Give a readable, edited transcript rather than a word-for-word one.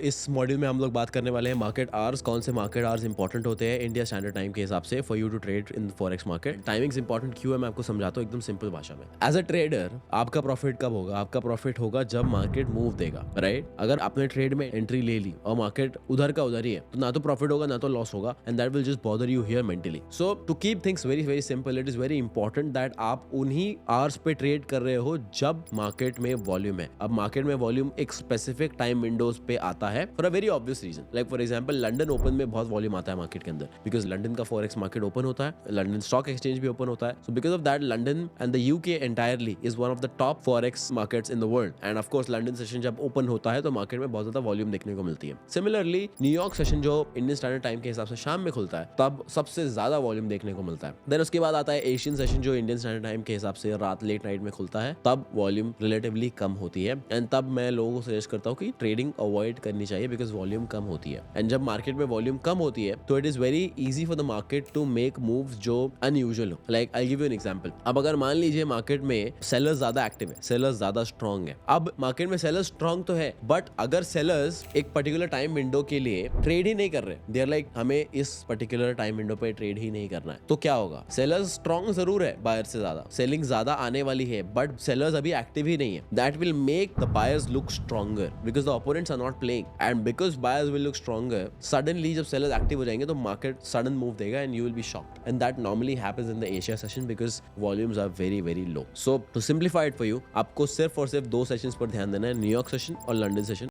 इस मॉड्यूल में हम लोग बात करने वाले हैं मार्केट आवर्स। कौन से मार्केट आवर्स इंपॉर्टेंट होते हैं इंडिया स्टैंडर्ड टाइम के हिसाब से for you to trade in forex market. Timings important क्यों है मैं आपको समझाता हूँ एकदम सिंपल भाषा में। एज अ ट्रेडर आपका प्रॉफिट कब होगा? आपका प्रॉफिट होगा जब मार्केट मूव देगा, राइट? अगर आपने ट्रेड में एंट्री ले ली और मार्केट उधर का उधर ही है तो ना तो प्रॉफिट होगा ना तो लॉस होगा, and that will just bother you here mentally. So to keep things very very simple, it is very important that आप उन्हीं आवर्स पे ट्रेड कर रहे हो जब मार्केट में वॉल्यूम है। अब मार्केट में वॉल्यूम एक स्पेसिफिक टाइम विंडोज पे आता है for a very obvious reason. Like for example London open में बहुत वॉल्यूम आता है मार्केट के अंदर, बिकॉज लंदन का फॉरेक्स मार्केट ओपन होता है, लंदन स्टॉक एक्सचेंज भी ओपन होता है। So because of that London and the UK entirely is one of the top forex markets in the world, and of course London session जब open होता है तो market में बहुत ज्यादा वॉल्यूम देखने को मिलती है। सिमिलरली न्यूयॉर्क सेशन जो इंडियन स्टैंडर्ड टाइम के हिसाब से शाम में खुलता है तब सबसे ज्यादा वॉल्यूम देखने को मिलता है। देन उसके बाद आता है एशियन सेशन जो इंडियन स्टैंडर्ड टाइम के हिसाब से रात लेट नाइट में खुलता है, तब वॉल्यूम रिलेटिवली कम होती है, एंड तब मैं लोगों को सजेस्ट करता हूँ कि ट्रेडिंग अवॉइड करनी चाहिए बिकॉज वॉल्यूम कम होती है। एंड जब मार्केट में वॉल्यूम कम होती है तो it is very easy for the market to make moves जो अनयूजुअल हो। Like I give you an example. अब अगर मान लीजिए मार्केट में सेलर्स ज्यादा एक्टिव है, सेलर्स ज्यादा स्ट्रांग है। अब मार्केट में सेलर्स स्ट्रांग तो है, बट अगर सेलर्स एक पर्टिकुलर टाइम विंडो के लिए ट्रेड ही नहीं कर रहे, दे आर लाइक हमें इस पर्टिकुलर टाइम विंडो पे ट्रेड ही नहीं करना है, तो क्या होगा? सेलर्स स्ट्रांग जरूर है बायर से ज्यादा, सेलिंग ज्यादा आने वाली है, बट सेलर्स अभी एक्टिव ही नहीं है। That will make the buyers look stronger because the opponents are not playing, and because buyers will look stronger, suddenly जब सेलर्स एक्टिव हो जाएंगे तो मार्केट सडन मूव देगा and you will be shocked, and that normally happens in the Asia session because volumes are very very low. So to simplify it for you, आपको सिर्फ और सिर्फ दो सेशंस पर ध्यान देना है, न्यूयॉर्क सेशन और लंदन सेशन।